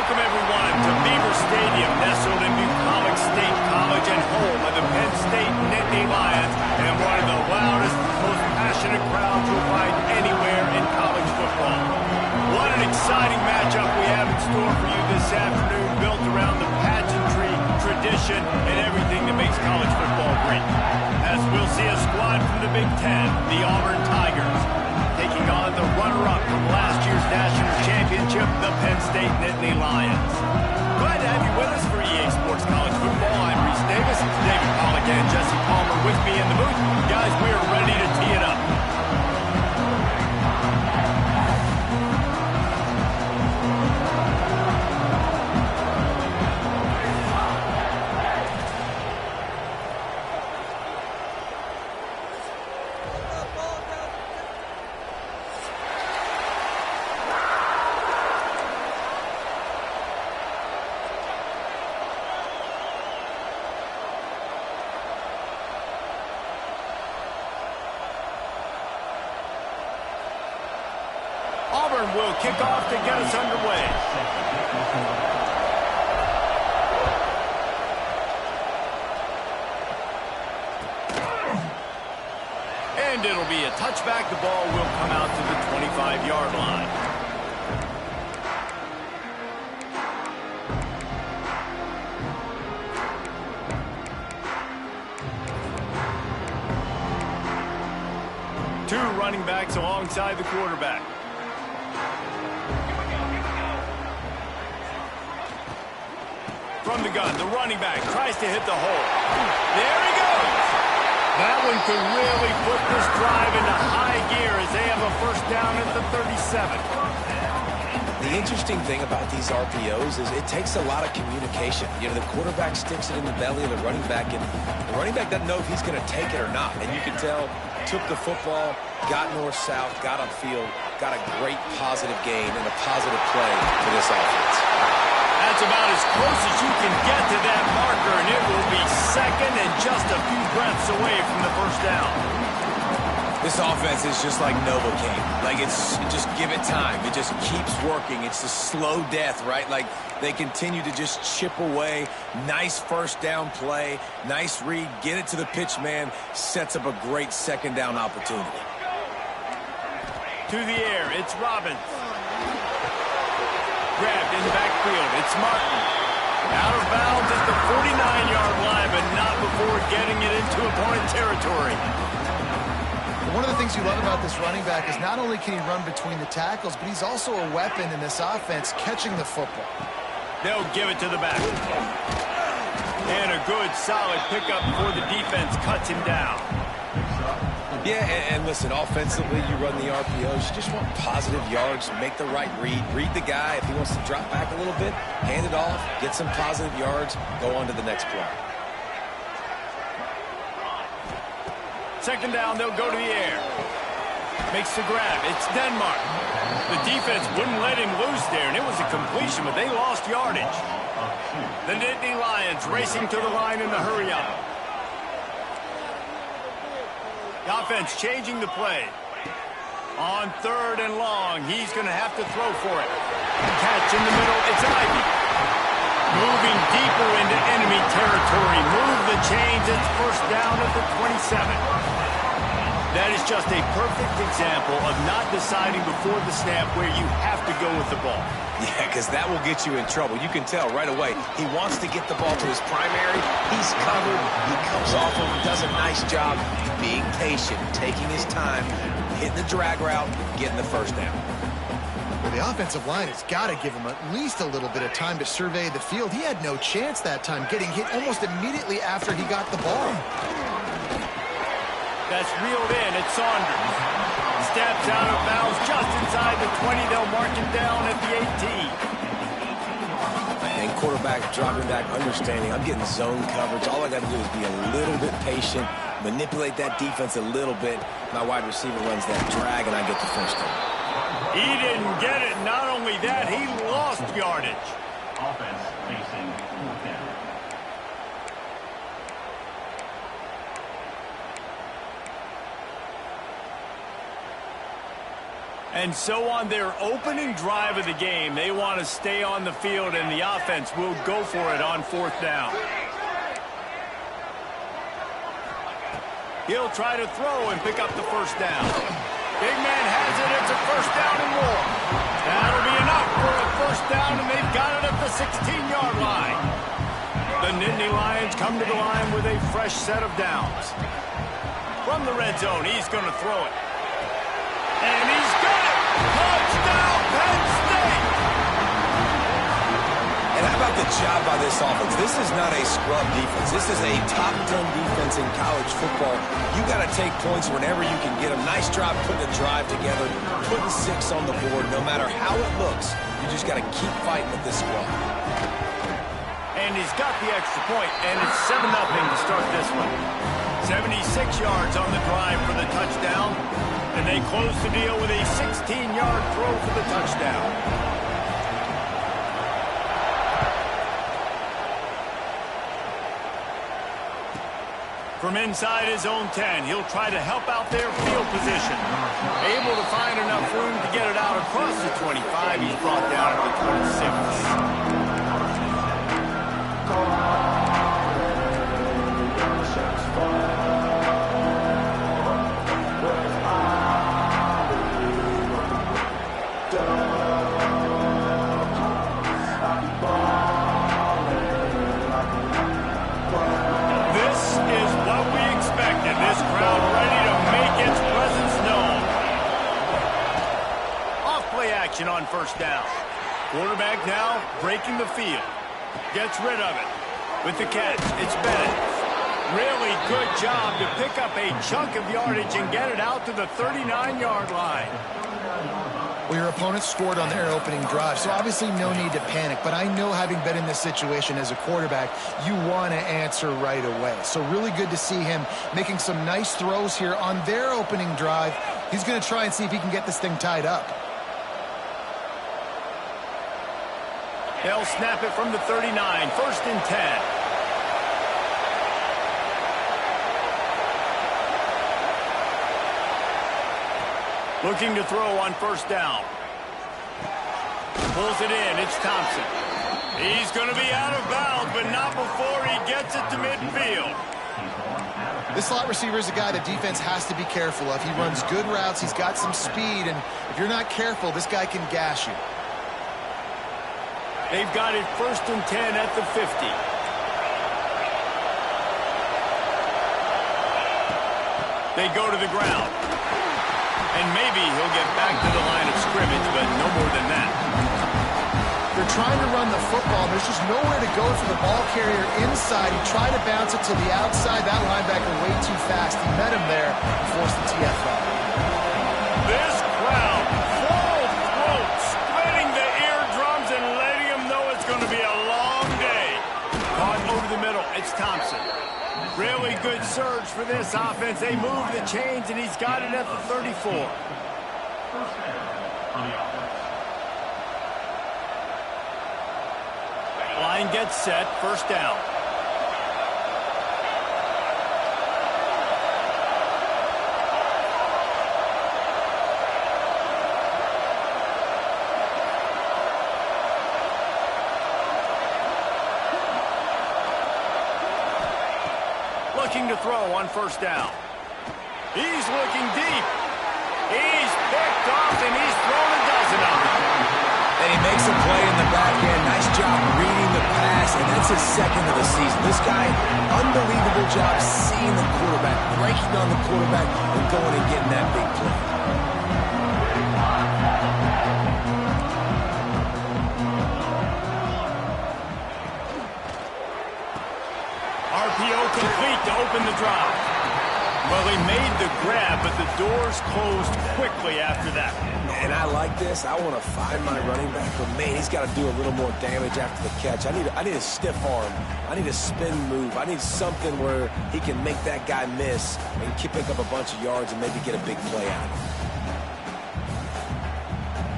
Welcome, everyone, to Beaver Stadium, nestled in Bucolic State College and home of the Penn State Nittany Lions, and one of the loudest, most passionate crowds you'll find anywhere in college football. What an exciting matchup we have in store for you this afternoon, built around the pageantry, tradition, and everything that makes college football great. As we'll see a squad from the Big Ten, the Auburn Tigers, taking on the runner-up from last year's national championship, the Penn State Nittany Lions. Glad to have you with us for EA Sports College Football. I'm Reese Davis, David Pollack, and Jesse Palmer with me in the booth. Guys, we are ready to tee it up. Auburn will kick off to get us underway. And it'll be a touchback. The ball will come out to the 25-yard line. Two running backs alongside the quarterback. From the gun, the running back tries to hit the hole. There he goes. That one could really put this drive into high gear as they have a first down at the 37. The interesting thing about these RPOs is it takes a lot of communication. You know, the quarterback sticks it in the belly of the running back, and the running back doesn't know if he's going to take it or not. And you can tell, took the football, got north-south, got upfield, got a great positive gain and a positive play for this offense. That's about as close as you can get to that marker, and it will be second and just a few breaths away from the first down. This offense is just like Novocaine. Like, just give it time. It just keeps working. It's a slow death, right? Like, they continue to just chip away. Nice first down play. Nice read. Get it to the pitch man. Sets up a great second down opportunity. To the air, it's Robbins. Grabbed in the backfield, it's Martin. Out of bounds at the 49-yard line, but not before getting it into opponent territory. One of the things you love about this running back is not only can he run between the tackles, but he's also a weapon in this offense, catching the football. They'll give it to the back. And a good, solid pickup before the defense cuts him down. Yeah, and listen, offensively, you run the RPOs. You just want positive yards, make the right read. Read the guy. If he wants to drop back a little bit, hand it off, get some positive yards, go on to the next play. Second down, they'll go to the air. Makes the grab. It's Denmark. The defense wouldn't let him loose there, and it was a completion, but they lost yardage. The Nittany Lions racing to the line in the hurry-up. The offense changing the play. On third and long, he's going to have to throw for it. Catch in the middle, it's Ivy. Moving deeper into enemy territory. Move the chains, it's first down at the 27. That is just a perfect example of not deciding before the snap where you have to go with the ball. Yeah, because that will get you in trouble. You can tell right away. He wants to get the ball to his primary. He's covered. He comes off of him, does a nice job being patient, taking his time, hitting the drag route, getting the first down. Well, the offensive line has got to give him at least a little bit of time to survey the field. He had no chance that time, getting hit almost immediately after he got the ball. That's reeled in. It's Saunders. Steps out of bounds just inside the 20. They'll mark him down at the 18. And quarterback dropping back, understanding I'm getting zone coverage. All I got to do is be a little bit patient, manipulate that defense a little bit. My wide receiver runs that drag, and I get the first down. He didn't get it. Not only that, he lost yardage. Offense facing fourth down. And so on their opening drive of the game, they want to stay on the field, and the offense will go for it on 4th down. He'll try to throw and pick up the 1st down. Big man has it. It's a 1st down and more. That'll be enough for a 1st down, and they've got it at the 16-yard line. The Nittany Lions come to the line with a fresh set of downs. From the red zone, he's going to throw it. And he's got it! Touchdown, Penn State! And how about the job by this offense? This is not a scrub defense. This is a top 10 defense in college football. You got to take points whenever you can get them. Nice job putting a drive together, putting 6 on the board. No matter how it looks, you just got to keep fighting with this squad. And he's got the extra point, and it's 7-0 to start this one. 76 yards on the drive for the touchdown. And they close the deal with a 16-yard throw for the touchdown. From inside his own 10, he'll try to help out their field position. Able to find enough room to get it out across the 25. He's brought down to the 26. This crowd ready to make its presence known. Off-play action on 1st down. Quarterback now breaking the field. Gets rid of it. With the catch, it's Bennett. Really good job to pick up a chunk of yardage and get it out to the 39-yard line. Well, your opponent scored on their opening drive, so obviously no need to panic. But I know, having been in this situation as a quarterback, you want to answer right away. So really good to see him making some nice throws here on their opening drive. He's going to try and see if he can get this thing tied up. They'll snap it from the 39, 1st and 10. Looking to throw on 1st down. Pulls it in. It's Thompson. He's going to be out of bounds, but not before he gets it to midfield. This slot receiver is a guy the defense has to be careful of. He runs good routes. He's got some speed, and if you're not careful, this guy can gash you. They've got it 1st and 10 at the 50. They go to the ground. And maybe he'll get back to the line of scrimmage, but no more than that. They're trying to run the football. There's just nowhere to go for the ball carrier inside. He tried to bounce it to the outside. That linebacker way too fast. He met him there and forced the TFL. This crowd, full throat, splitting the eardrums and letting him know it's going to be a long day. Caught over the middle. It's Thompson. Really good surge for this offense. They move the chains, and he's got it at the 34. Line gets set. 1st down. Looking to throw on 1st down. He's looking deep. He's picked off, and he's thrown a dozen of them. And he makes a play in the back end. Nice job reading the pass, and that's his 2nd of the season. This guy, unbelievable job seeing the quarterback, breaking on the quarterback, and going and getting that big play. RPO complete to open the drive. Well, he made the grab, but the doors closed quickly after that. And I like this. I want to find my running back, but man, he's got to do a little more damage after the catch. I need a stiff arm. I need a spin move. I need something where he can make that guy miss and pick up a bunch of yards and maybe get a big play out of it.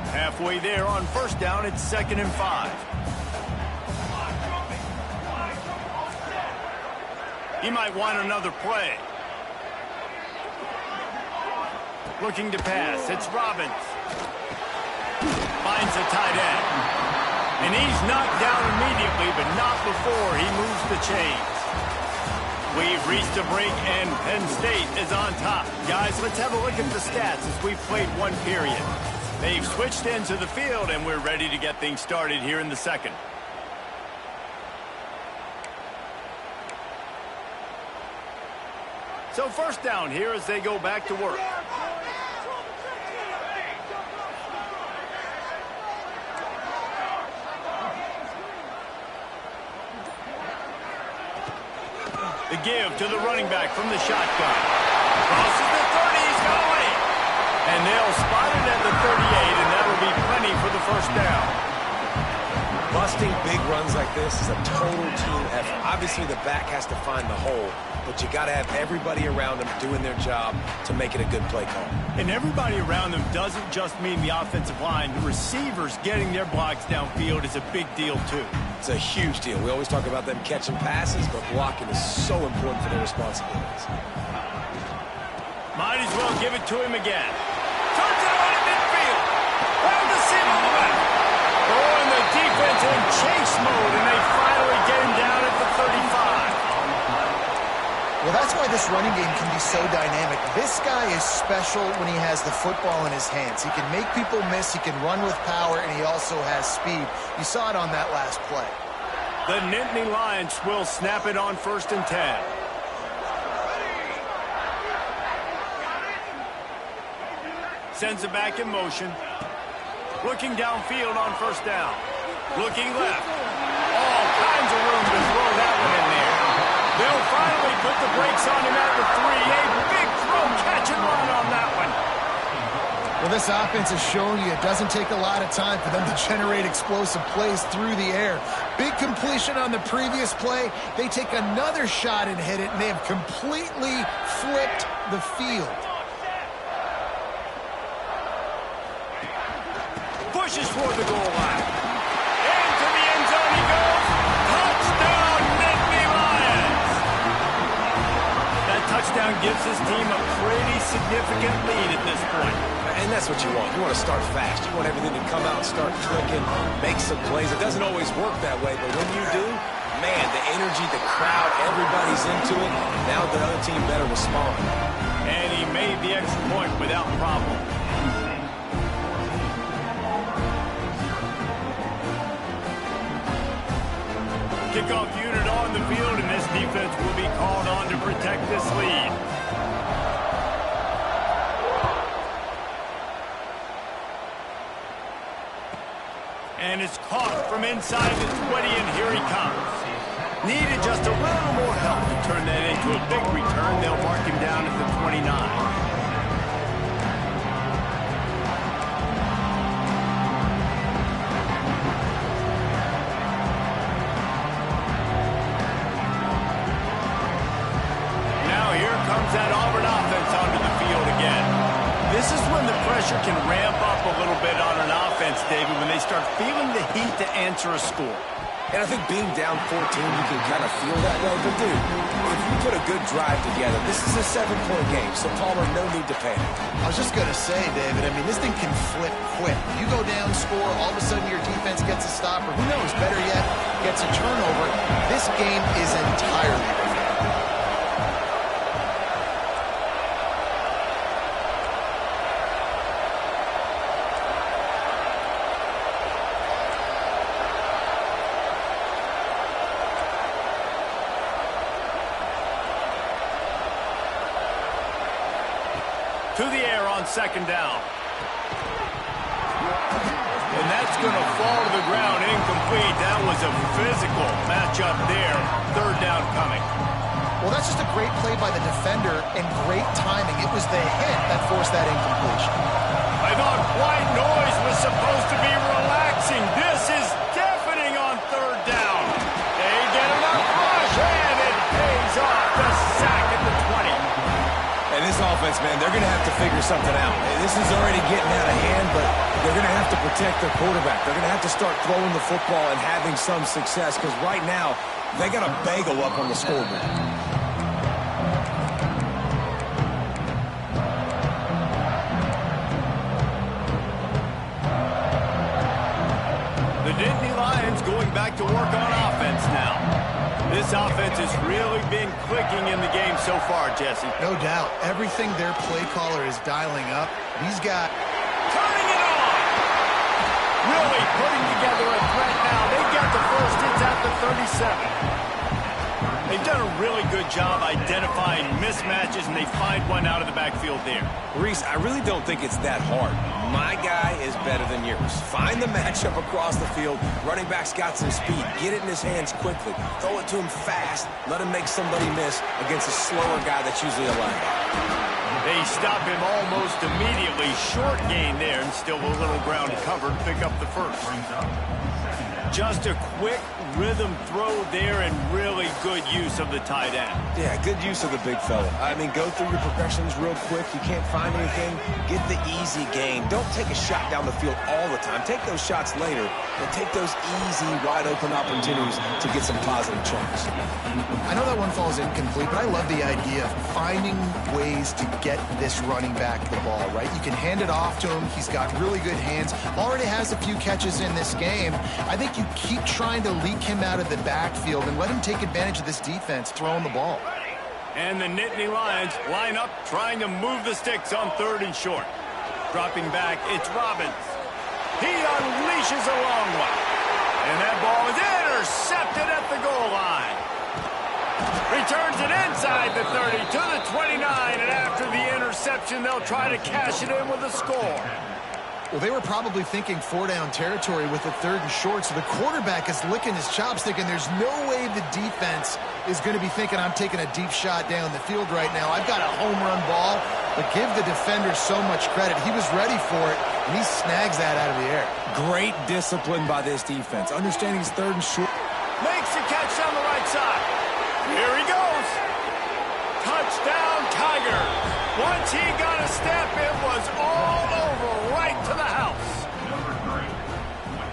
Halfway there on 1st down, it's 2nd and 5. He might want another play. Looking to pass. It's Robbins. finds the tight end. And he's knocked down immediately, but not before he moves the chains. We've reached a break, and Penn State is on top. Guys, let's have a look at the stats as we've played one period. They've switched into the field, and we're ready to get things started here in the second. So first down here as they go back to work. The give to the running back from the shotgun. Crosses the 30, he's going. And they'll spot it at the 38, and that'll be plenty for the first down. Busting big runs like this is a total team effort. Obviously, the back has to find the hole, but you got to have everybody around them doing their job to make it a good play call. And everybody around them doesn't just mean the offensive line. The receivers getting their blocks downfield is a big deal, too. It's a huge deal. We always talk about them catching passes, but blocking is so important for their responsibilities. Might as well give it to him again. Turns it on in midfield. Round the seam on the left. Oh, and the defense in chase mode, and they finally get him down at the 35. Well, that's why this running game can be so dynamic. This guy is special when he has the football in his hands. He can make people miss, he can run with power, and he also has speed. You saw it on that last play. The Nittany Lions will snap it on 1st and 10. Sends it back in motion. Looking downfield on 1st down. Looking left. All kinds of room to throw that one in there. They'll finally put the brakes on him at the 3. A big throw, catch and run on that one. Well, this offense has shown you it doesn't take a lot of time for them to generate explosive plays through the air. Big completion on the previous play. They take another shot and hit it, and they have completely flipped the field. Pushes toward the goal line. Into the end zone he goes. Touchdown, Nittany Lions! That touchdown gives his team a pretty significant lead at this point. And that's what you want. You want to start fast. You want everything to come out and start clicking, make some plays. It doesn't always work that way, but when you do, man, the energy, the crowd, everybody's into it. Now the other team better respond. And he made the extra point without problem. Kickoff unit on the field, and this defense will be called on to protect this lead. And it's caught from inside the 20, and here he comes. Needed just a little more help to turn that into a big return. They'll mark him down at the 29. That Auburn offense onto the field again. This is when the pressure can ramp up a little bit on an offense, David, when they start feeling the heat to answer a score. And I think being down 14, you can kind of feel that way. But, dude, if you put a good drive together, this is a 7-point game, so Palmer, no need to panic. I was just going to say, David, I mean, this thing can flip quick. You go down, score, all of a sudden your defense gets a stop, or who knows, better yet, gets a turnover. This game is entirely different. To the air on 2nd down. And that's going to fall to the ground incomplete. That was a physical matchup there. 3rd down coming. Well, that's just a great play by the defender and great timing. It was the hit that forced that incompletion. I thought white noise was supposed to be relaxing. This is deafening on 3rd down. They get enough rush, and it pays off. The sack at the 20. And this offense, man, they're going to have to figure something out. This is already getting out of hand, but they're going to have to protect their quarterback. They're going to have to start throwing the football and having some success, because right now, they got a bagel up on the scoreboard. This offense has really been clicking in the game so far, Jesse. No doubt. Everything their play caller is dialing up, these guys... Turning it on! Really putting together a threat now. They got the first. It's at the 37. They've done a really good job identifying mismatches, and they find one out of the backfield there. Reese, I really don't think it's that hard. My guy is better than yours. Find the matchup across the field. Running back's got some speed. Get it in his hands quickly. Throw it to him fast. Let him make somebody miss against a slower guy that's usually a linebacker. They stop him almost immediately. Short gain there, and still a little ground covered. Pick up the first. Just a quick rhythm throw there and really good use of the tight end. Yeah, good use of the big fella. I mean, go through your progressions real quick. You can't find anything, get the easy gain. Don't take a shot down the field all the time. Take those shots later, but take those easy, wide-open opportunities to get some positive chunks. I know that one falls incomplete, but I love the idea of finding ways to get this running back the ball, right? You can hand it off to him. He's got really good hands. Already has a few catches in this game. I think you keep trying to leak him out of the backfield and let him take advantage of this defense throwing the ball. And the Nittany Lions line up trying to move the sticks on 3rd and short. Dropping back, it's Robbins. He unleashes a long one. And that ball is intercepted at the goal line. Returns it inside the 30 to the 29, and after the interception, they'll try to cash it in with a score. Well, they were probably thinking 4-down territory with the 3rd and short, so the quarterback is licking his chops thinking there's no way the defense is going to be thinking I'm taking a deep shot down the field right now. I've got a home run ball, but give the defender so much credit. He was ready for it, and he snags that out of the air. Great discipline by this defense. Understanding he's 3rd and short. Makes the catch on the right side. Here he goes. Touchdown, Tigers. Once he got a step, it was all over, right to the house.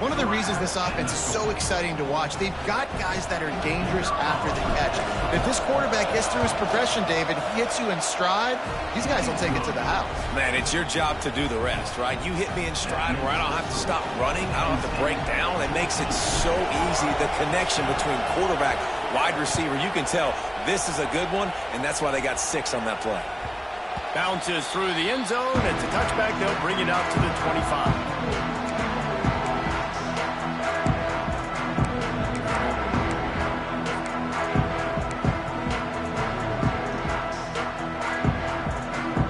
One of the reasons this offense is so exciting to watch, they've got guys that are dangerous after the catch. If this quarterback gets through his progression, David, he hits you in stride, these guys will take it to the house. Man, it's your job to do the rest, right? You hit me in stride where I don't have to stop running. I don't have to break down. It makes it so easy, the connection between quarterback, wide receiver. You can tell this is a good one, and that's why they got 6 on that play. Bounces through the end zone. It's a touchback. They'll bring it out to the 25.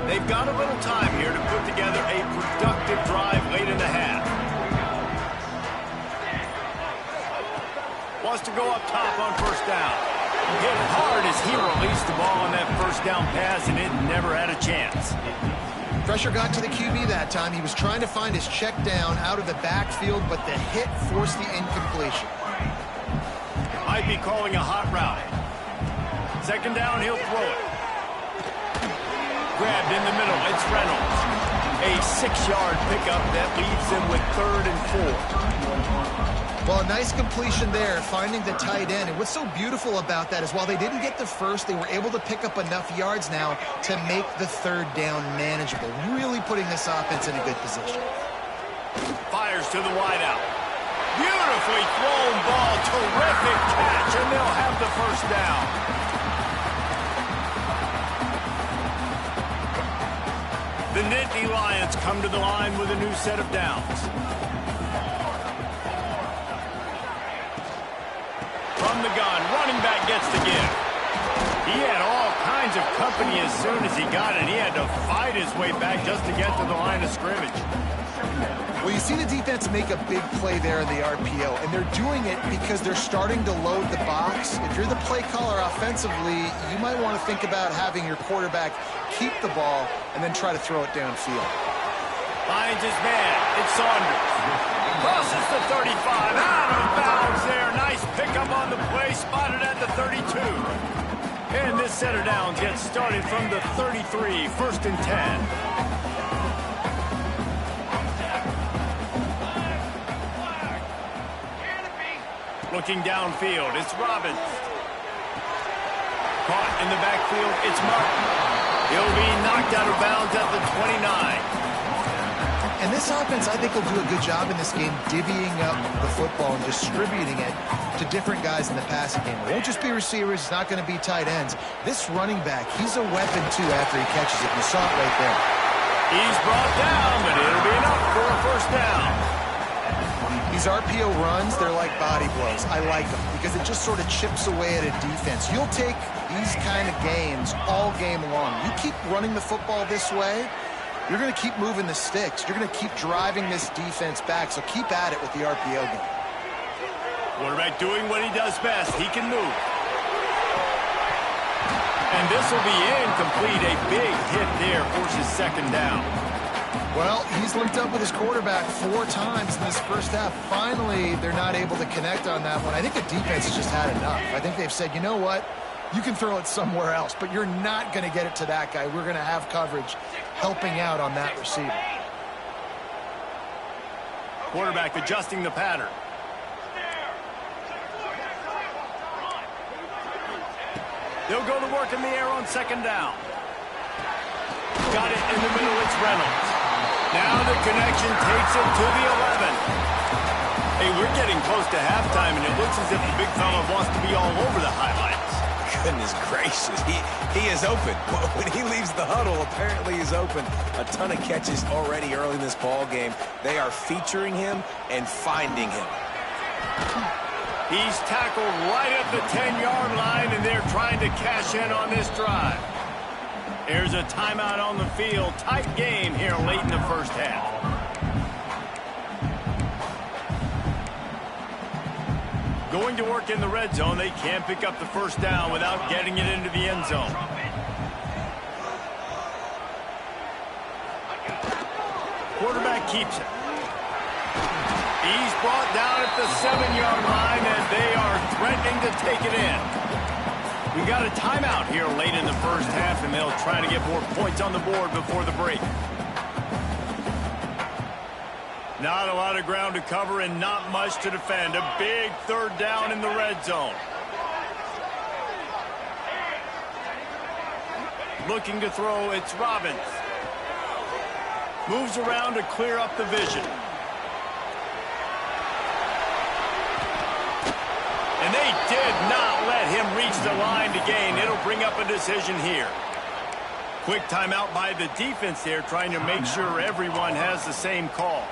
They've got a little time here to put together a productive drive late in the half. Wants to go up top on 1st down. Hit hard as he released the ball on that 1st down pass, and it never had a chance. Pressure got to the QB that time. He was trying to find his check down out of the backfield, but the hit forced the incompletion. Might be calling a hot route. 2nd down, he'll throw it. Grabbed in the middle, it's Reynolds. A 6-yard pickup that leaves him with 3rd and 4. Well, a nice completion there, finding the tight end. And what's so beautiful about that is while they didn't get the first, they were able to pick up enough yards now to make the 3rd down manageable. Really putting this offense in a good position. Fires to the wideout. Beautifully thrown ball. Terrific catch, and they'll have the 1st down. The Nittany Lions come to the line with a new set of downs. From the gun, running back gets the give. He had all kinds of company as soon as he got it. He had to fight his way back just to get to the line of scrimmage. Well, you see the defense make a big play there in the RPO, and they're doing it because they're starting to load the box. If you're the play caller offensively, you might want to think about having your quarterback keep the ball and then try to throw it downfield. Finds his man. It's Saunders. Crosses the 35. Out of bounds there. Nice pickup on the play. Spotted at the 32. And this set of downs gets started from the 33. 1st and 10. Looking downfield, it's Robbins. Caught in the backfield, it's Martin. He'll be knocked out of bounds at the 29. And this offense, I think, will do a good job in this game divvying up the football and distributing it to different guys in the passing game. It won't just be receivers. It's not going to be tight ends. This running back, he's a weapon, too, after he catches it. You saw it right there. He's brought down, but it'll be enough for a first down. These RPO runs, they're like body blows. I like them because it just sort of chips away at a defense. You'll take these kind of games all game long. You keep running the football this way, you're going to keep moving the sticks. You're going to keep driving this defense back, so keep at it with the RPO game. Quarterback doing what he does best. He can move. And this will be incomplete. A big hit there forces second down. Well, he's linked up with his quarterback 4 times in this first half. Finally, they're not able to connect on that one. I think the defense has just had enough. I think they've said, you know what? You can throw it somewhere else, but you're not going to get it to that guy. We're going to have coverage helping out on that receiver. Quarterback adjusting the pattern. They'll go to work in the air on second down. Got it in the middle. It's Reynolds. Now the connection takes it to the 11. Hey, we're getting close to halftime, and it looks as if the big fella wants to be all over the highlights. Goodness gracious, he is open. When he leaves the huddle, apparently he's open. A ton of catches already early in this ball game. They are featuring him and finding him. He's tackled right at the 10-yard line, and they're trying to cash in on this drive. There's a timeout on the field. Tight game here late in the first half. Going to work in the red zone. They can't pick up the first down without getting it into the end zone. Quarterback keeps it. He's brought down at the 7-yard line, and they are threatening to take it in. We got a timeout here late in the first half, and they'll try to get more points on the board before the break. Not a lot of ground to cover and not much to defend. A big third down in the red zone. Looking to throw, it's Robbins. Moves around to clear up the vision. And they did not let him reach the line to gain. It'll bring up a decision here. Quick timeout by the defense there, trying to make sure everyone has the same call.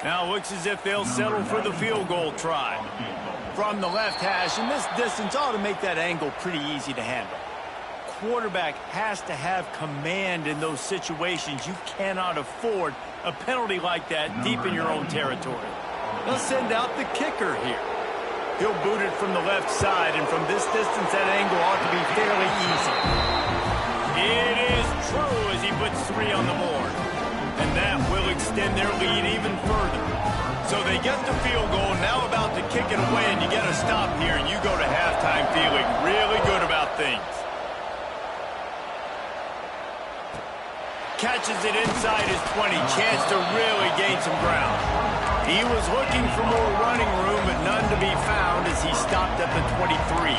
Now it looks as if they'll settle for the field goal try. From the left hash, and this distance ought to make that angle pretty easy to handle. Quarterback has to have command in those situations. You cannot afford a penalty like that deep in your own territory. They'll send out the kicker here. He'll boot it from the left side, and from this distance, that angle ought to be fairly easy. It is true as he puts 3 on the board. And that will extend their lead even further. So they get the field goal, now about to kick it away, and you get a stop here, and you go to halftime feeling really good about things. Catches it inside his 20, chance to really gain some ground. He was looking for more running room, but none to be found as he stopped at the 23.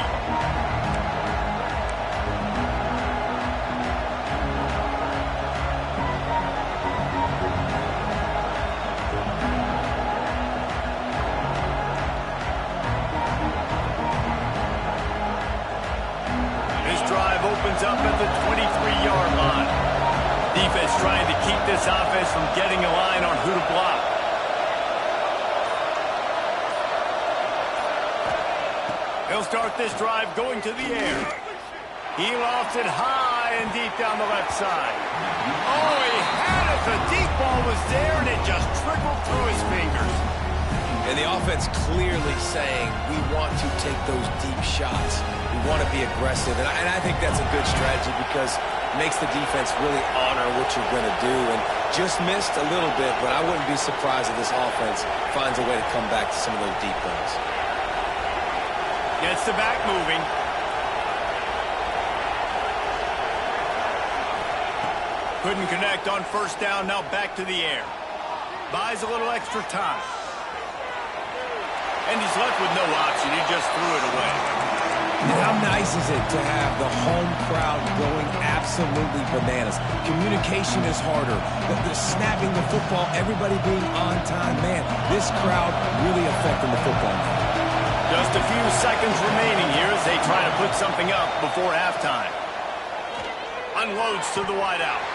Opens up at the 23-yard line. Defense trying to keep this offense from getting a line on who to block. He'll start this drive going to the air. He lofts it high and deep down the left side. Oh, he had it. The deep ball was there, and it just trickled through his fingers. And the offense clearly saying, we want to take those deep shots. We want to be aggressive. And I think that's a good strategy because it makes the defense really honor what you're going to do. And just missed a little bit, but I wouldn't be surprised if this offense finds a way to come back to some of those deep ones. Gets the back moving. Couldn't connect on first down. Now back to the air. Buys a little extra time. And he's left with no option. He just threw it away. How nice is it to have the home crowd going absolutely bananas? Communication is harder. The snapping the football, everybody being on time. Man, this crowd really affecting the football game. Just a few seconds remaining here as they try to put something up before halftime. Unloads to the wideout.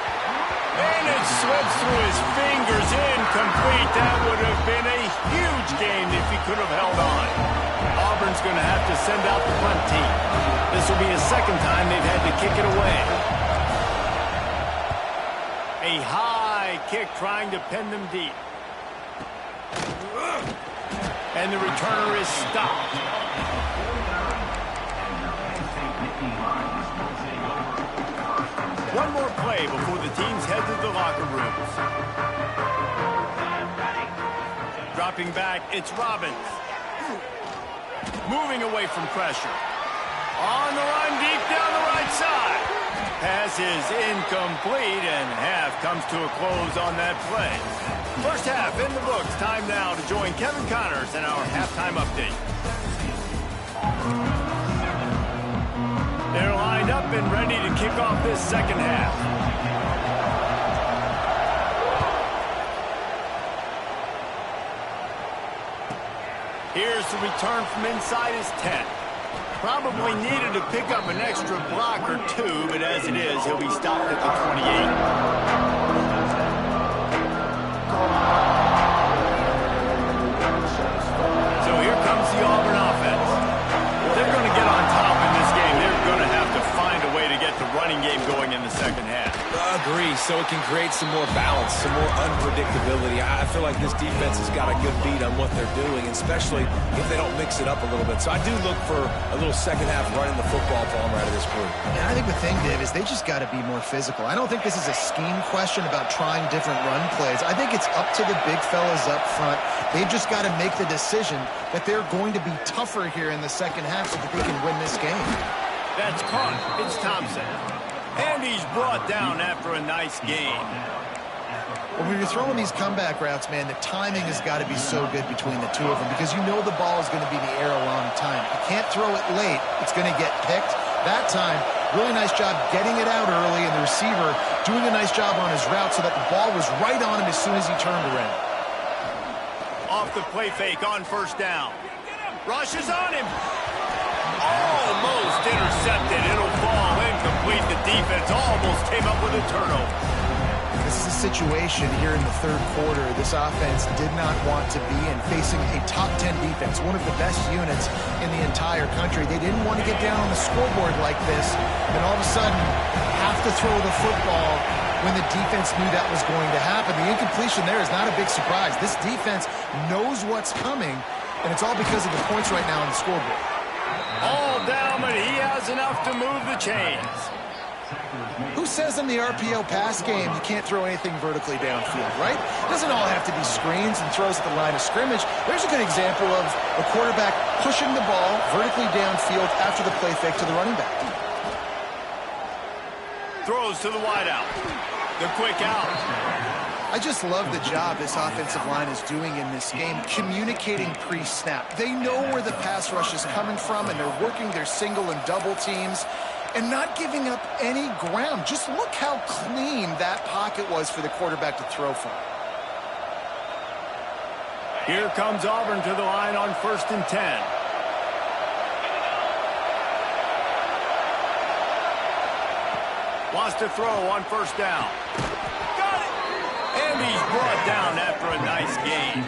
And it slips through his fingers. Incomplete. That would have been a huge gain if he could have held on. Auburn's going to have to send out the punt team. This will be a second time they've had to kick it away. A high kick trying to pen them deep. And the returner is stopped. One more play before the teams head to the locker rooms. Dropping back, it's Robbins. Moving away from pressure. On the run, deep down the right side. Pass is incomplete, and half comes to a close on that play. First half in the books. Time now to join Kevin Connors in our halftime update. They're lined up and ready to kick off this second half. Here's the return from inside his 10. Probably needed to pick up an extra block or two, but as it is, he'll be stopped at the 28. So here comes the Auburn offense. If they're going to get on top in this game, they're going to have to find a way to get the running game going in the second half. Agree, so it can create some more balance, some more unpredictability. I feel like this defense has got a good beat on what they're doing, especially if they don't mix it up a little bit. So I do look for a little second half running the football from right of this group. Yeah, I think the thing, Dave, is they just got to be more physical. I don't think this is a scheme question about trying different run plays. I think it's up to the big fellas up front. They've just got to make the decision that they're going to be tougher here in the second half so that they can win this game. That's caught. It's Thompson. And he's brought down after a nice gain. When you're throwing these comeback routes, man, the timing has got to be so good between the two of them because you know the ball is going to be in the air a long time. You can't throw it late. It's going to get picked. That time, really nice job getting it out early, and the receiver doing a nice job on his route so that the ball was right on him as soon as he turned around. Off the play fake on first down. Rushes on him. Almost intercepted. It'll fall incomplete. The defense almost came up with a turnover. This is a situation here in the third quarter this offense did not want to be in, facing a top 10 defense, one of the best units in the entire country. They didn't want to get down on the scoreboard like this and all of a sudden have to throw the football when the defense knew that was going to happen. The incompletion there is not a big surprise. This defense knows what's coming, and it's all because of the points right now on the scoreboard. All down, but he has enough to move the chains. Who says in the RPO pass game you can't throw anything vertically downfield, right? It doesn't all have to be screens and throws at the line of scrimmage. There's a good example of a quarterback pushing the ball vertically downfield after the play fake to the running back. Throws to the wideout. The quick out. I just love the job this offensive line is doing in this game, communicating pre-snap. They know where the pass rush is coming from, and they're working their single and double teams and not giving up any ground. Just look how clean that pocket was for the quarterback to throw from. Here comes Auburn to the line on 1st and 10. Wants to throw on first down. Got it! And he's brought down after a nice gain.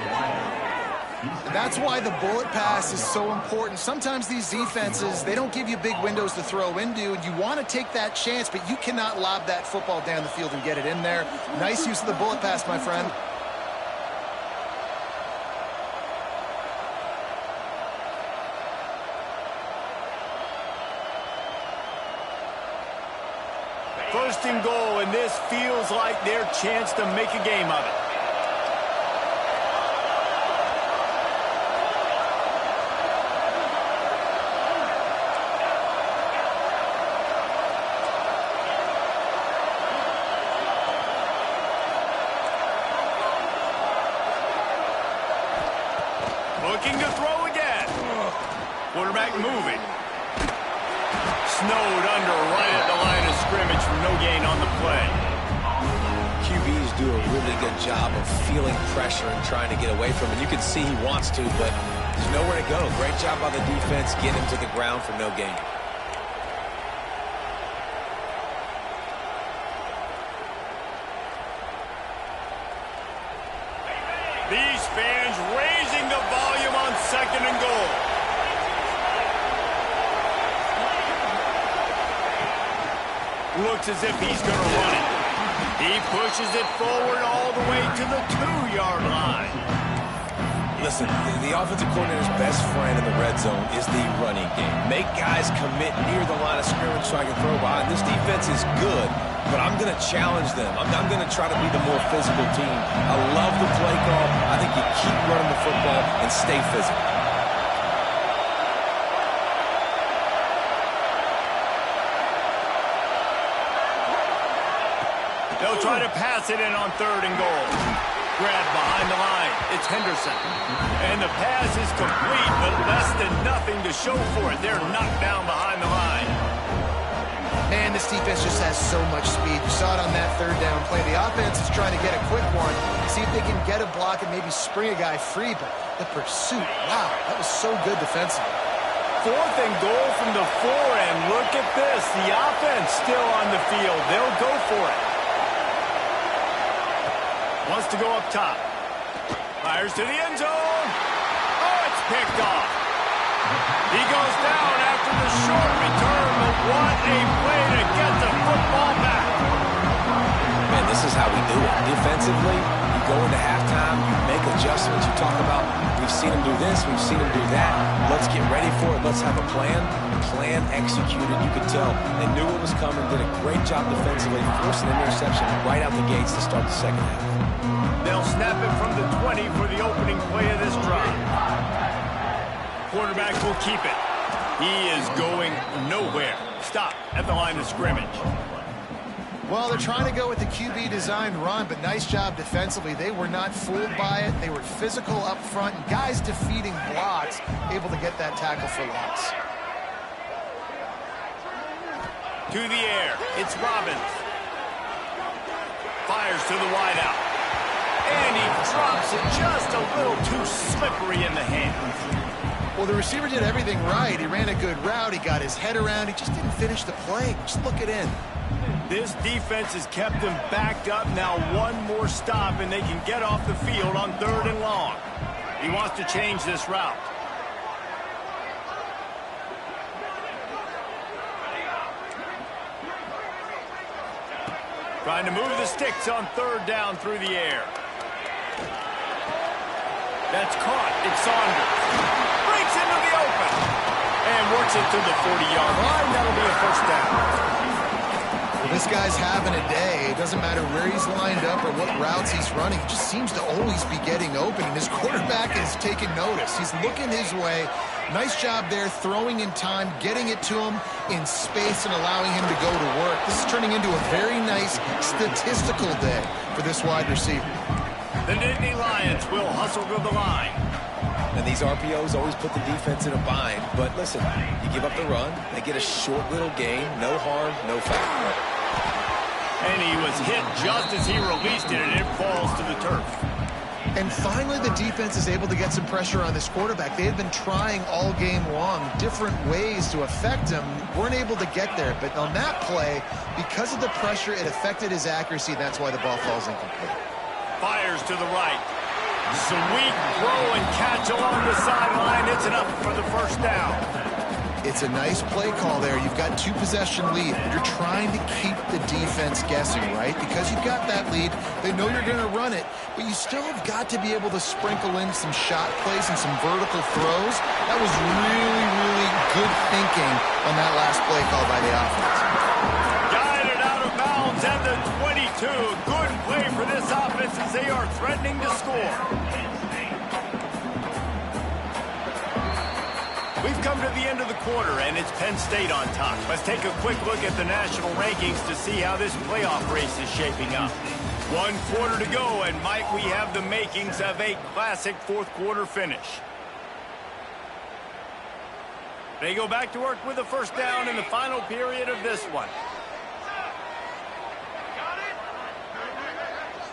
That's why the bullet pass is so important. Sometimes these defenses, they don't give you big windows to throw into, and you want to take that chance, but you cannot lob that football down the field and get it in there. Nice use of the bullet pass, my friend. First and goal, and this feels like their chance to make a game of it. Looking to throw again. Quarterback moving. Snowed under right at the line of scrimmage for no gain on the play. QBs do a really good job of feeling pressure and trying to get away from it. You can see he wants to, but there's nowhere to go. Great job by the defense getting him to the ground for no gain. These fans raising the volume on 2nd and goal. Looks as if he's going to run it. He pushes it forward all the way to the 2-yard line. Listen, the offensive coordinator's best friend in the red zone is the running game. Make guys commit near the line of scrimmage so I can throw behind. This defense is good, but I'm going to challenge them. I'm going to try to be the more physical team. I love the play call. I think you keep running the football and stay physical. They'll try to pass it in on 3rd and goal. Grab behind the line. It's Henderson. And the pass is complete, but less than nothing to show for it. They're knocked down behind the line. Man, this defense just has so much speed. You saw it on that 3rd down play. The offense is trying to get a quick one, see if they can get a block and maybe spring a guy free, but the pursuit, wow, that was so good defensively. 4th and goal from the 4, and look at this. The offense still on the field. They'll go for it. Wants to go up top. Fires to the end zone. Oh, it's picked off. He goes down after the short return, but what a play to get the football back. Man, this is how we do it. Defensively, you go into halftime, you make adjustments. You talk about, we've seen them do this, we've seen them do that. Let's get ready for it. Let's have a plan. Plan executed. You could tell they knew what was coming, did a great job defensively, forced an interception right out the gates to start the second half. They'll snap it from the 20 for the opening play of this drive. Quarterback will keep it. He is going nowhere. Stop at the line of scrimmage. Well, they're trying to go with the QB-designed run, but nice job defensively. They were not fooled by it. They were physical up front, and guys defeating blocks, able to get that tackle for loss. To the air, it's Robbins. Fires to the wideout. And he drops it just a little too slippery in the hands. Well, the receiver did everything right. He ran a good route. He got his head around. He just didn't finish the play. Just look it in. This defense has kept them backed up. Now one more stop, and they can get off the field on 3rd and long. He wants to change this route. Trying to move the sticks on 3rd down through the air. That's caught. It's Saunders. Breaks into the open. And works it to the 40-yard line. That'll be a 1st down. Well, this guy's having a day. It doesn't matter where he's lined up or what routes he's running. He just seems to always be getting open, and his quarterback is taking notice. He's looking his way. Nice job there, throwing in time, getting it to him in space and allowing him to go to work. This is turning into a very nice statistical day for this wide receiver. The Nittany Lions will hustle to the line. And these RPOs always put the defense in a bind. But listen, you give up the run, they get a short little gain, no harm, no foul. And he was hit just as he released it, and it falls to the turf. And finally, the defense is able to get some pressure on this quarterback. They had been trying all game long different ways to affect him. Weren't able to get there. But on that play, because of the pressure, it affected his accuracy. That's why the ball falls incomplete. Fires to the right. Sweet throw and catch along the sideline. It's enough for the 1st down. It's a nice play call there. You've got 2-possession lead. You're trying to keep the defense guessing, right? Because you've got that lead. They know you're going to run it, but you still have got to be able to sprinkle in some shot plays and some vertical throws. That was really, really good thinking on that last play call by the offense. Guided out of bounds at the 22. Good play for this offense as they are threatening to score. We've come to the end of the quarter, and it's Penn State on top. Let's take a quick look at the national rankings to see how this playoff race is shaping up. 1 quarter to go, and might we have the makings of a classic 4th quarter finish. They go back to work with a first down in the final period of this one.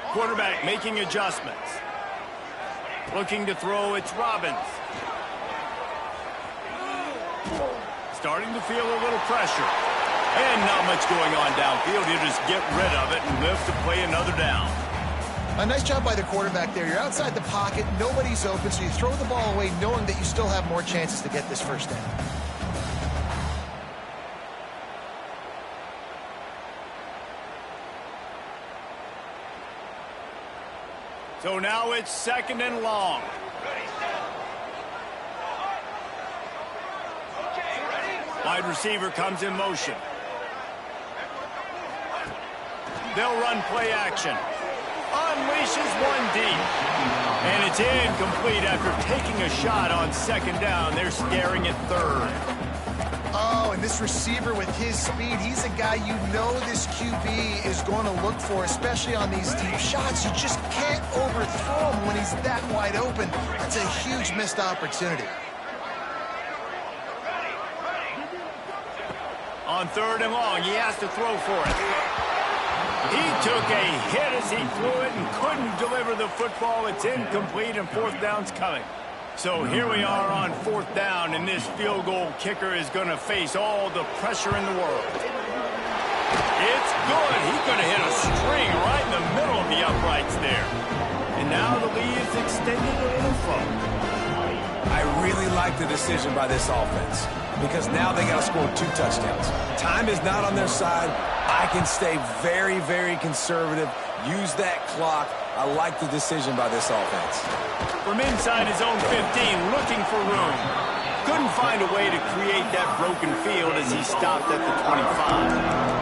Quarterback making adjustments. Looking to throw, it's Robbins. Starting to feel a little pressure. And not much going on downfield. He'll just get rid of it and live to play another down. A nice job by the quarterback there. You're outside the pocket, nobody's open, so you throw the ball away knowing that you still have more chances to get this first down. So now it's 2nd and long. Wide receiver comes in motion. They'll run play action. Unleashes one deep. And it's incomplete after taking a shot on 2nd down. They're staring at 3rd. Oh, and this receiver with his speed, he's a guy you know this QB is going to look for, especially on these deep shots. You just can't overthrow him when he's that wide open. That's a huge missed opportunity. On 3rd and long, he has to throw for it. He took a hit as he threw it and couldn't deliver the football. It's incomplete, and 4th down's coming. So here we are on 4th down, and this field goal kicker is going to face all the pressure in the world. It's good. He could have hit a string right in the middle of the uprights there. And now the lead is extended a little further. I really like the decision by this offense because now they got to score 2 touchdowns. Time is not on their side. I can stay very, very conservative, use that clock. I like the decision by this offense. From inside his own 15, looking for room. Couldn't find a way to create that broken field as he stopped at the 25.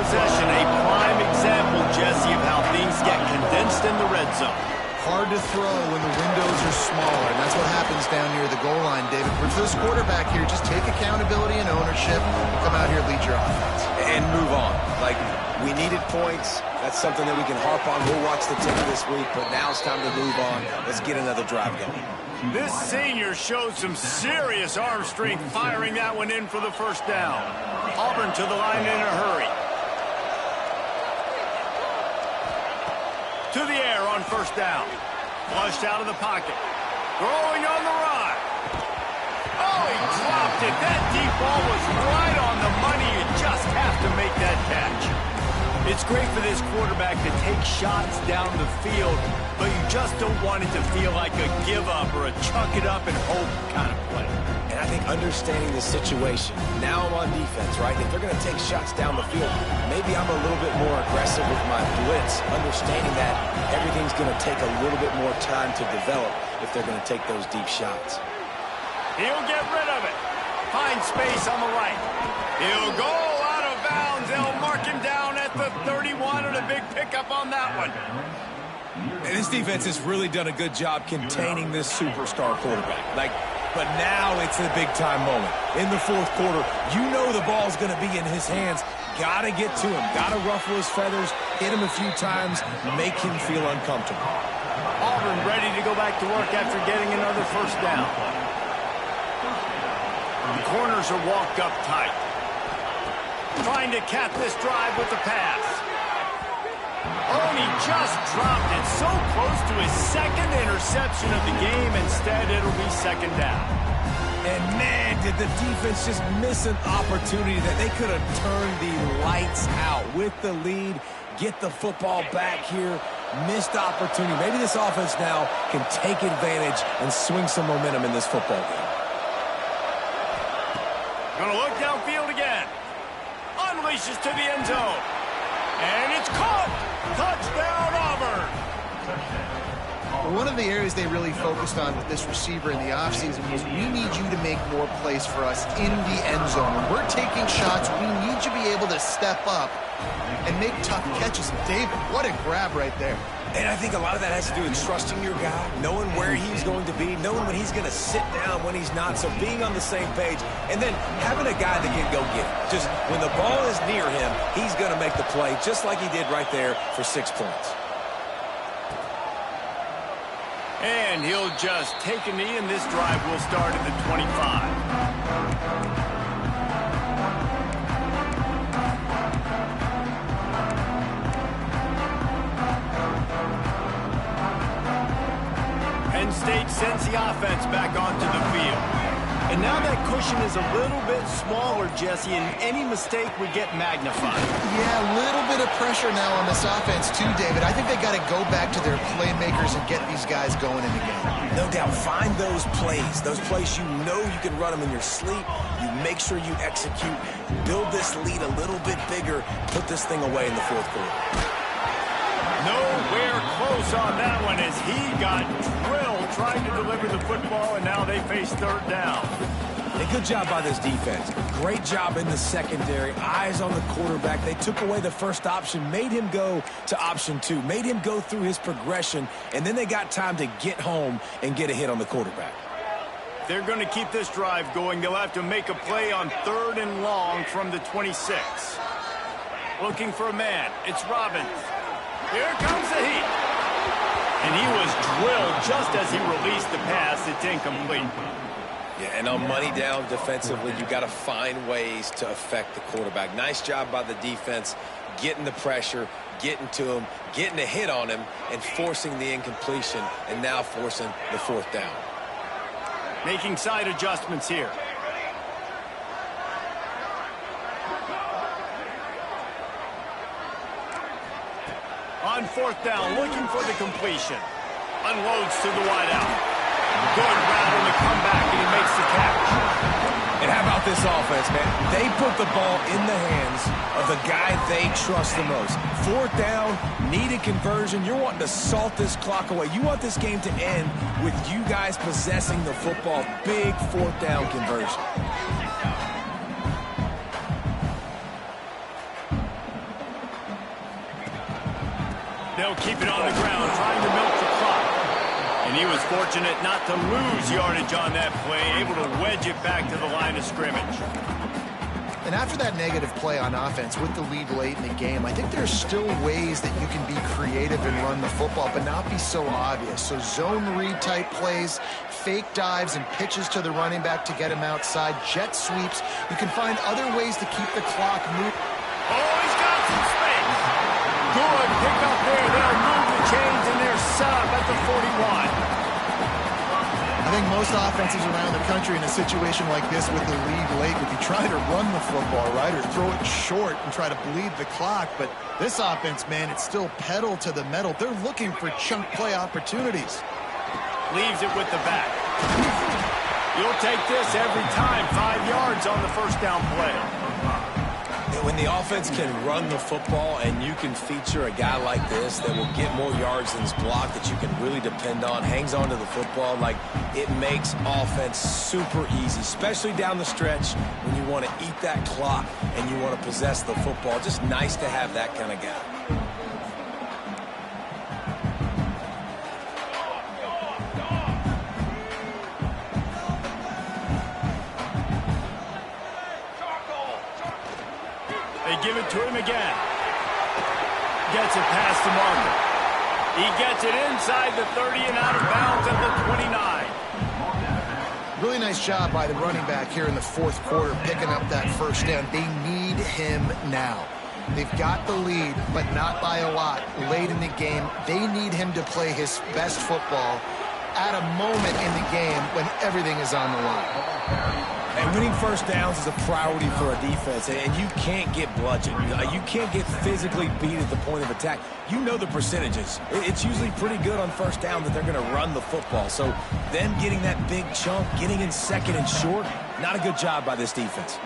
Possession, a prime example, Jesse, of how things get condensed in the red zone. Hard to throw when the windows are smaller, and that's what happens down near the goal line, David. For this quarterback here, just take accountability and ownership, come out here, lead your offense. And move on. Like, we needed points. That's something that we can harp on. We'll watch the tape this week, but now it's time to move on. Let's get another drive going. This senior showed some serious arm strength firing that one in for the first down. Auburn to the line in a hurry. To the air on first down. Flushed out of the pocket. Throwing on the run. Oh, he dropped it. That deep ball was right on the money. You just have to make that catch. It's great for this quarterback to take shots down the field, but you just don't want it to feel like a give up or a chuck it up and hope kind of play. And I think understanding the situation, now I'm on defense, right? If they're going to take shots down the field, maybe I'm a little bit more aggressive with my blitz, understanding that everything's going to take a little bit more time to develop if they're going to take those deep shots. He'll get rid of it. Find space on the right. He'll go out of bounds. They'll mark him down at the 31 and a big pickup on that one. And this defense has really done a good job containing this superstar quarterback. But now it's the big-time moment. In the 4th quarter, you know the ball's going to be in his hands. Got to get to him. Got to ruffle his feathers, hit him a few times, make him feel uncomfortable. Auburn ready to go back to work after getting another first down. The corners are walked up tight. Trying to cap this drive with the pass. Oh, and he just dropped it so close to his 2nd interception of the game. Instead, it'll be 2nd down. And, man, did the defense just miss an opportunity that they could have turned the lights out with the lead, get the football back here. Missed opportunity. Maybe this offense now can take advantage and swing some momentum in this football game. Gonna look downfield again. Unleashes to the end zone. And it's caught. Touchdown, Auburn. One of the areas they really focused on with this receiver in the offseason was we need you to make more plays for us in the end zone. When we're taking shots, we need you to be able to step up and make tough catches. David, what a grab right there. And I think a lot of that has to do with trusting your guy, knowing where he's going to be, knowing when he's going to sit down, when he's not. So being on the same page, and then having a guy that can go get it. Just when the ball is near him, he's going to make the play, just like he did right there for 6 points. And he'll just take a knee, and this drive will start at the 25. Penn State sends the offense back onto the field. And now that cushion is a little bit smaller, Jesse, and any mistake would get magnified. Yeah, a little bit of pressure now on this offense too, David. I think they got to go back to their playmakers and get these guys going in the game. No doubt. Find those plays you know you can run them in your sleep. You make sure you execute. Build this lead a little bit bigger. Put this thing away in the fourth quarter. Nowhere close on that one as he got drilled trying to deliver the football, and now they face third down. A good job by this defense. Great job in the secondary. Eyes on the quarterback. They took away the first option, made him go to option 2, made him go through his progression, and then they got time to get home and get a hit on the quarterback. They're going to keep this drive going. They'll have to make a play on 3rd and long from the 26. Looking for a man. It's Robbins. Here comes the heat. And he was drilled just as he released the pass. It's incomplete. Yeah, and on money down defensively, you got to find ways to affect the quarterback. Nice job by the defense, getting the pressure, getting to him, getting a hit on him, and forcing the incompletion, and now forcing the 4th down. Making side adjustments here. On 4th down, looking for the completion. Unloads to the wideout. Good route on the comeback, and he makes the catch. And how about this offense, man? They put the ball in the hands of the guy they trust the most. 4th down, needed conversion. You're wanting to salt this clock away. You want this game to end with you guys possessing the football. Big 4th down conversion. They'll keep it on the ground, trying to milk the clock. And he was fortunate not to lose yardage on that play, able to wedge it back to the line of scrimmage. And after that negative play on offense with the lead late in the game, I think there's still ways that you can be creative and run the football, but not be so obvious. So zone read type plays, fake dives and pitches to the running back to get him outside, jet sweeps. You can find other ways to keep the clock moving. Oh, he's got some space. Good pick up there. They'll move the chains, and they're set up at the 41. I think most offenses around the country in a situation like this with the lead late would be trying to run the football, right, or throw it short and try to bleed the clock. But this offense, man, it's still pedal to the metal. They're looking for chunk play opportunities. Leaves it with the back. You'll take this every time. 5 yards on the 1st down play. When the offense can run the football and you can feature a guy like this that will get more yards than his block, that you can really depend on, hangs on to the football, like, it makes offense super easy, especially down the stretch when you want to eat that clock and you want to possess the football. Just nice to have that kind of guy. Give it to him again. Gets it past the marker. He gets it inside the 30 and out of bounds at the 29. Really nice job by the running back here in the 4th quarter, picking up that 1st down. They need him now. They've got the lead, but not by a lot. Late in the game, they need him to play his best football at a moment in the game when everything is on the line. And winning 1st downs is a priority for a defense, and you can't get bludgeoned. You can't get physically beat at the point of attack. You know the percentages. It's usually pretty good on 1st down that they're going to run the football. So them getting that big chunk, getting in 2nd and short, not a good job by this defense.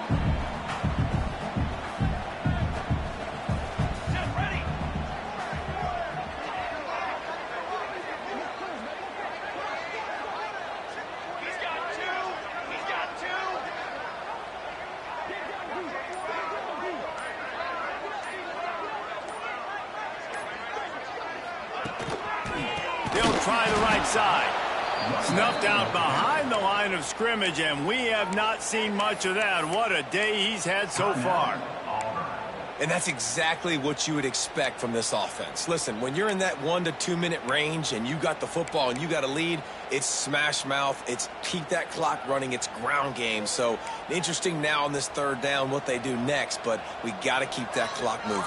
They'll try the right side. Snuffed out behind the line of scrimmage, and we have not seen much of that. What a day he's had so far. And that's exactly what you would expect from this offense. Listen, when you're in that 1 to 2 minute range and you got the football and you got a lead, it's smash mouth, it's keep that clock running, it's ground game. So interesting now on this third down what they do next, but we got to keep that clock moving.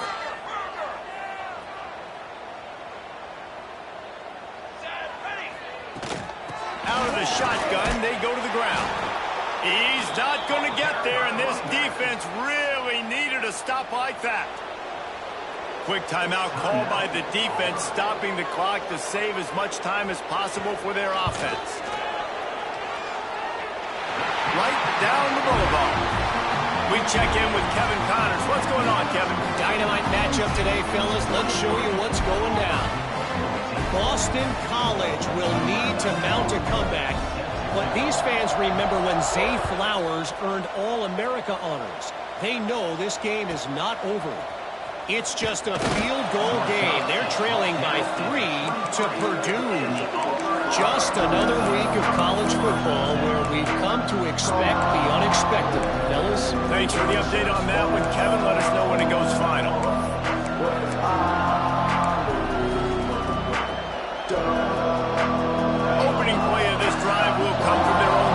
Out of the shotgun, they go to the ground. He's not going to get there, and this defense really needed a stop like that. Quick timeout called by the defense, stopping the clock to save as much time as possible for their offense. Right down the boulevard. We check in with Kevin Connors. What's going on, Kevin? Dynamite matchup today, fellas. Let's show you what's going down. Boston College will need to mount a comeback, but these fans remember when Zay Flowers earned All-America honors. They know this game is not over. It's just a field goal game. They're trailing by 3 to Purdue. Just another week of college football where we've come to expect the unexpected. Fellas? Thanks for the update on that one, Kevin. Let us know when it goes final. Opening play of this drive will come from their own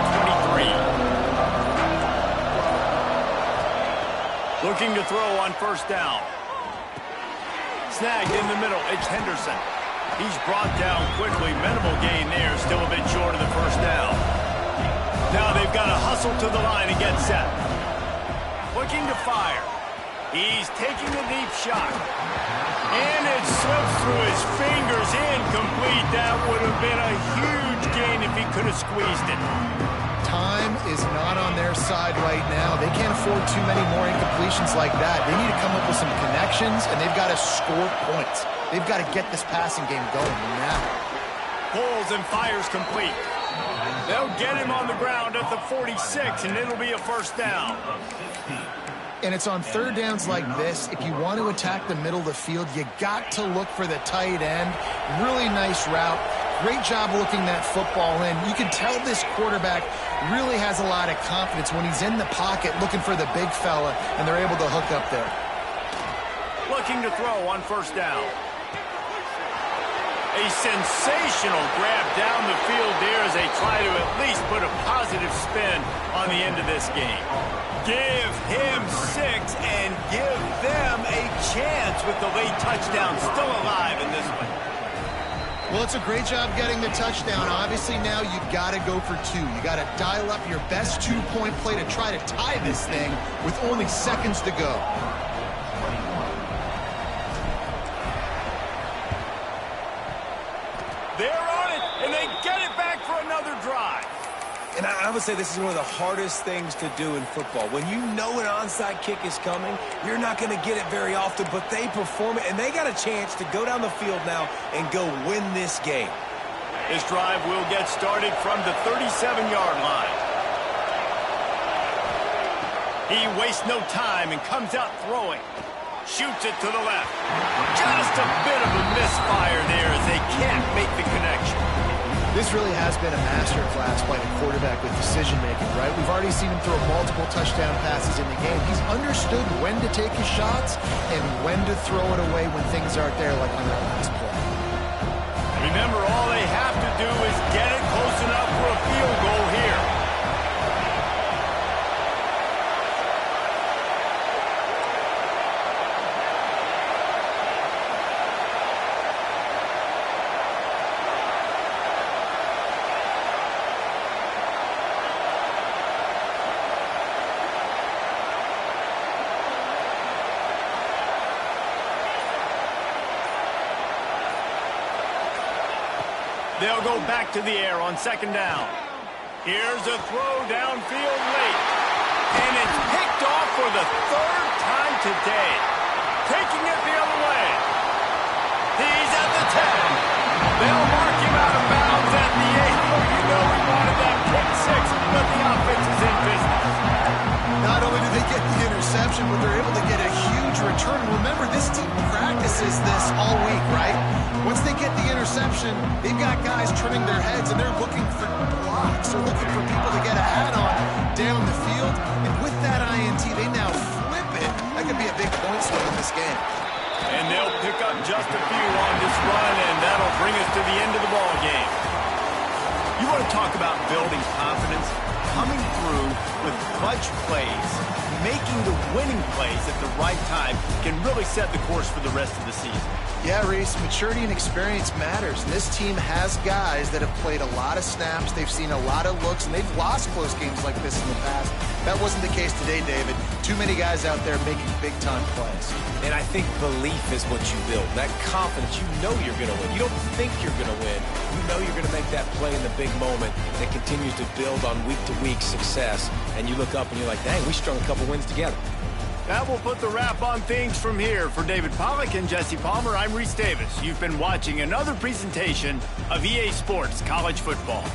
23. Looking to throw on first down. Snagged in the middle, it's Henderson. He's brought down quickly. Minimal gain there, still a bit short of the first down. Now they've got to hustle to the line and get set. Looking to fire. He's taking a deep shot. And it slips through his fingers, incomplete. That would have been a huge gain if he could have squeezed it. Time is not on their side right now. They can't afford too many more incompletions like that. They need to come up with some connections, and they've got to score points. They've got to get this passing game going now. Pulls and fires complete. They'll get him on the ground at the 46, and it'll be a first down. And it's on third downs like this. If you want to attack the middle of the field, you got to look for the tight end. Really nice route. Great job looking that football in. You can tell this quarterback really has a lot of confidence when he's in the pocket looking for the big fella, and they're able to hook up there. Looking to throw on first down. A sensational grab down the field there as they try to at least put a positive spin on the end of this game. Give him 6 and give them a chance with the late touchdown still alive in this one. Well, it's a great job getting the touchdown. Obviously, now you've got to go for 2. You got to dial up your best 2-point play to try to tie this thing with only seconds to go. They're on it, and they get it back for another drive. And I would say this is one of the hardest things to do in football. When you know an onside kick is coming, you're not going to get it very often, but they perform it, and they got a chance to go down the field now and go win this game. This drive will get started from the 37-yard line. He wastes no time and comes out throwing. Shoots it to the left. Just a bit of a misfire there as they can't make the connection. This really has been a masterclass by the quarterback with decision-making, right? We've already seen him throw multiple touchdown passes in the game. He's understood when to take his shots and when to throw it away when things aren't there, like on that last play. Remember, all they have to do is get it close enough for a field goal here. They'll go back to the air on second down. Here's a throw downfield late. And it's picked off for the 3rd time today. Taking it the other way. He's at the 10. They'll mark him out of bounds at the 8. Oh, you know we wanted that pick 6, but the offense is in business. Not only do they get the interception, but they're able to get a huge return. Remember, this team practices this all week, right? Once they get the interception, they've got guys turning their heads, and they're looking for blocks. They're looking for people to get a hat on down the field. And with that INT, they now flip it. That could be a big point swing in this game. And they'll pick up just a few on this run, and that'll bring us to the end of the ball game. You want to talk about building confidence? Coming through with clutch plays, making the winning plays at the right time can really set the course for the rest of the season. Yeah, Reese, maturity and experience matters. And this team has guys that have played a lot of snaps. They've seen a lot of looks, and they've lost close games like this in the past. That wasn't the case today, David. Too many guys out there making big-time plays. And I think belief is what you build. That confidence, you know you're going to win. You don't think you're going to win. You know you're going to make that play in the big moment that continues to build on week-to-week success. And you look up and you're like, dang, we strung a couple wins together. That will put the wrap on things from here. For David Pollack and Jesse Palmer, I'm Reese Davis. You've been watching another presentation of EA Sports College Football.